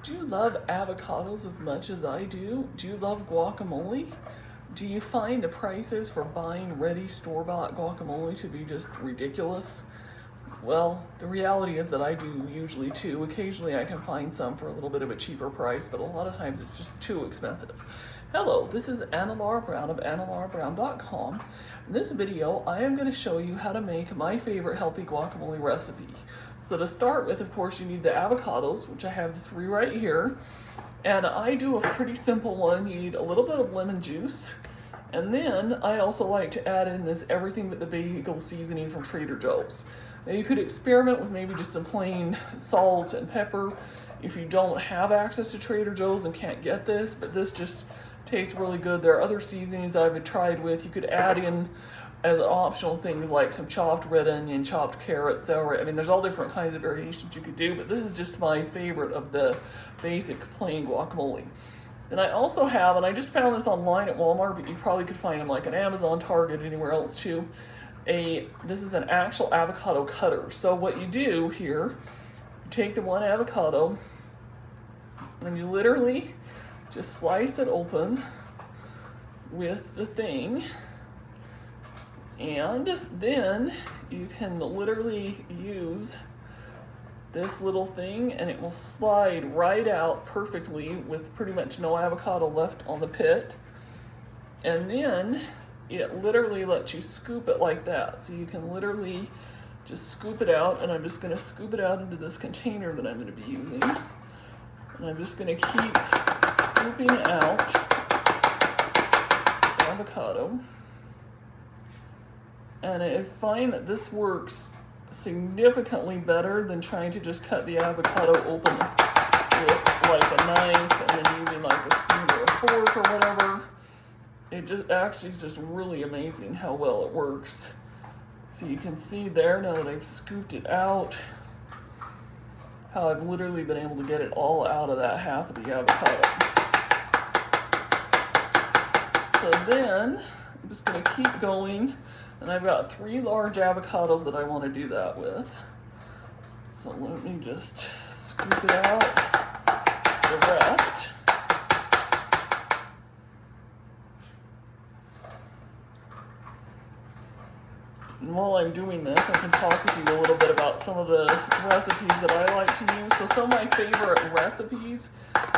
Do you love avocados as much as I do? Do you love guacamole? Do you find the prices for buying ready store-bought guacamole to be just ridiculous? Well, the reality is that I do usually too. Occasionally I can find some for a little bit of a cheaper price, but a lot of times it's just too expensive. Hello, this is Anna Laura Brown of AnnaLauraBrown.com. In this video, I am going to show you how to make my favorite healthy guacamole recipe. So to start with, of course, you need the avocados, which I have 3 right here. And I do a pretty simple one. You need a little bit of lemon juice. And then I also like to add in this everything but the bagel seasoning from Trader Joe's. Now you could experiment with maybe just some plain salt and pepper if you don't have access to Trader Joe's and can't get this, but this just tastes really good. There are other seasonings I've tried with. You could add in as optional things like some chopped red onion, chopped carrot, celery. I mean, there's all different kinds of variations you could do, but this is just my favorite of the basic plain guacamole. And I also have, and I just found this online at Walmart, but you probably could find them like at Amazon, Target, anywhere else too. This is an actual avocado cutter. So what you do here, you take the one avocado and you literally just slice it open with the thing, and then you can literally use this little thing and it will slide right out perfectly with pretty much no avocado left on the pit. And then it literally lets you scoop it like that. So you can literally just scoop it out, and I'm just going to scoop it out into this container that I'm going to be using. And I'm just going to keep scooping out the avocado. And I find that this works significantly better than trying to just cut the avocado open with like a knife and then using like a spoon or a fork or whatever. It just actually is just really amazing how well it works. So you can see there, now that I've scooped it out, how I've literally been able to get it all out of that half of the avocado. So then I'm just going to keep going, and I've got 3 large avocados that I want to do that with. So let me just scoop it out the rest. And while I'm doing this, I can talk with you a little bit about some of the recipes that I like to use. So some of my favorite recipes,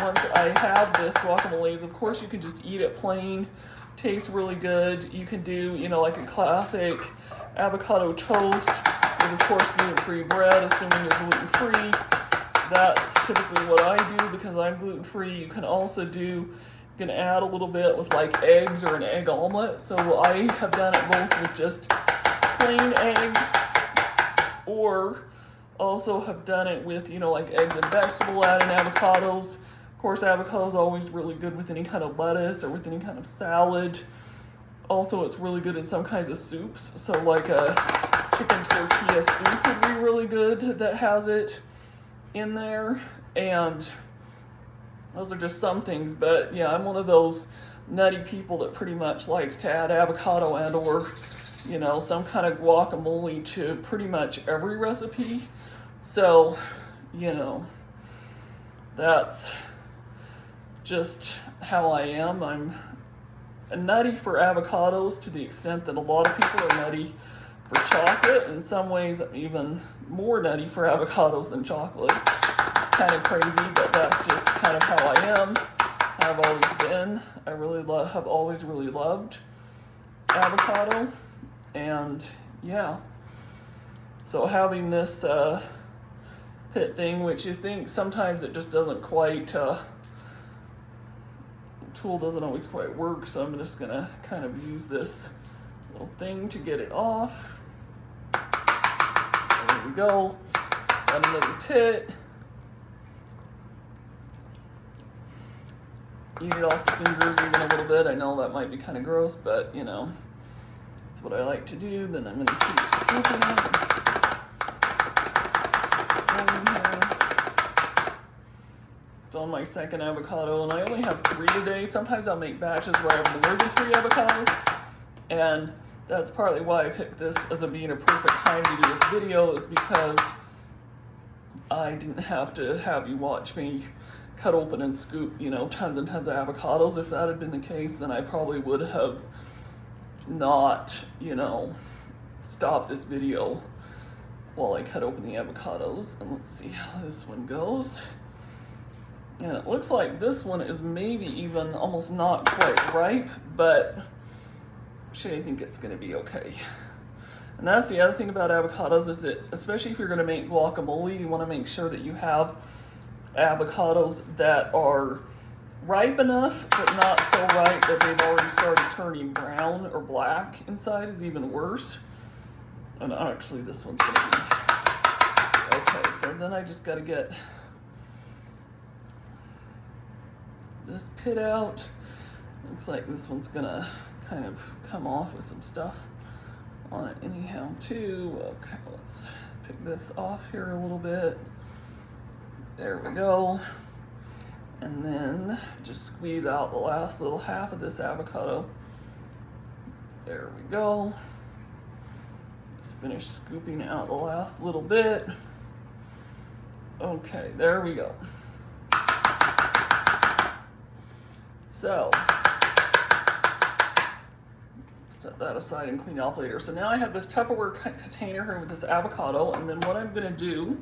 once I have this guacamole, is of course you can just eat it plain. Tastes really good. You can do, you know, like a classic avocado toast with, of course, gluten-free bread, assuming you're gluten-free. That's typically what I do because I'm gluten-free. You can also do, you can add a little bit with like eggs or an egg omelet. So I have done it both with just plain eggs, or also have done it with, you know, like eggs and vegetable, adding avocados. Of course, avocado is always really good with any kind of lettuce or with any kind of salad. Also, it's really good in some kinds of soups. So like a chicken tortilla soup would be really good that has it in there. And those are just some things, but yeah, I'm one of those nutty people that pretty much likes to add avocado and or, you know, some kind of guacamole to pretty much every recipe. So, you know, that's just how I am. I'm nutty for avocados to the extent that a lot of people are nutty for chocolate. In some ways, I'm even more nutty for avocados than chocolate. It's kind of crazy, but that's just kind of how I am. I've always been. I really have always really loved avocado. And yeah, so having this pit thing, which you think sometimes it just doesn't quite, the tool doesn't always quite work, so I'm just gonna kind of use this little thing to get it off. There we go. Got another pit. Eat it off the fingers even a little bit. I know that might be kind of gross, but you know, that's what I like to do. Then I'm going to keep scooping it. It's on my second avocado, and I only have 3 today. Sometimes I'll make batches where I have more than 3 avocados, and that's partly why I picked this as being a perfect time to do this video, is because I didn't have to have you watch me cut open and scoop, you know, tons and tons of avocados. If that had been the case, then I probably would have not, you know, stopped this video while I cut open the avocados. And let's see how this one goes. And it looks like this one is maybe even almost not quite ripe, but actually I think it's gonna be okay. And that's the other thing about avocados, is that especially if you're gonna make guacamole, you wanna make sure that you have avocados that are ripe enough, but not so ripe that they've already started turning brown or black inside is even worse. And actually this one's gonna be okay. So then I just gotta get this pit out. Looks like this one's gonna kind of come off with some stuff on it anyhow too. Okay, let's pick this off here a little bit. There we go. And then just squeeze out the last little half of this avocado. There we go. Just finish scooping out the last little bit. Okay, there we go. So, set that aside and clean it off later. So now I have this Tupperware container here with this avocado, and then what I'm gonna do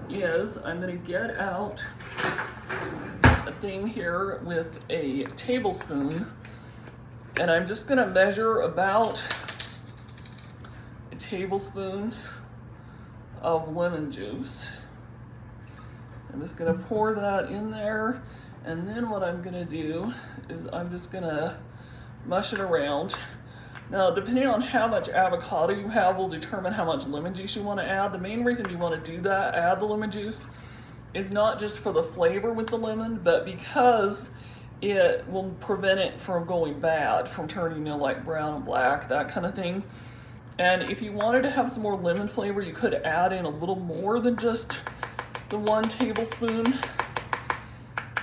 is I'm gonna get out a thing here with a tablespoon, and I'm just gonna measure about a tablespoon of lemon juice. I'm just gonna pour that in there, and then what I'm gonna do is I'm just gonna mush it around. Now, depending on how much avocado you have will determine how much lemon juice you want to add. The main reason you want to do that, add the lemon juice, is not just for the flavor with the lemon, but because it will prevent it from going bad, from turning, you know, like brown and black, that kind of thing. And if you wanted to have some more lemon flavor, you could add in a little more than just the 1 tablespoon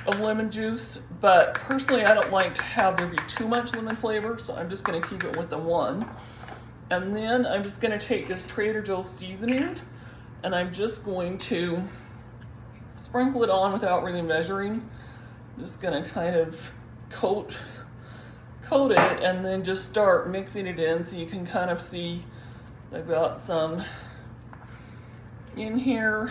of lemon juice, but personally I don't like to have there be too much lemon flavor, so I'm just going to keep it with the 1. And then I'm just going to take this Trader Joe's seasoning, and I'm just going to sprinkle it on without really measuring. I'm just going to kind of coat it, and then just start mixing it in, so you can kind of see I've got some in here.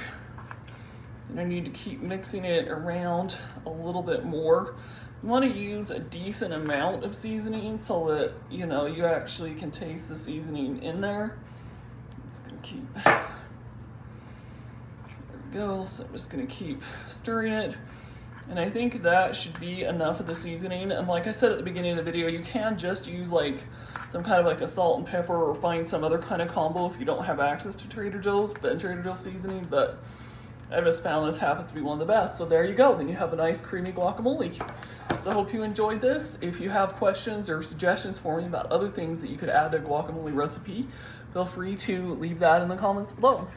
And I need to keep mixing it around a little bit more. You want to use a decent amount of seasoning so that, you know, you actually can taste the seasoning in there. I'm just going to keep, there we go. So I'm just going to keep stirring it. And I think that should be enough of the seasoning. And like I said at the beginning of the video, you can just use like some kind of like a salt and pepper, or find some other kind of combo if you don't have access to Trader Joe's, Trader Joe's seasoning. But I just found this happens to be one of the best. So there you go. Then you have a nice creamy guacamole. So I hope you enjoyed this. If you have questions or suggestions for me about other things that you could add to a guacamole recipe, feel free to leave that in the comments below.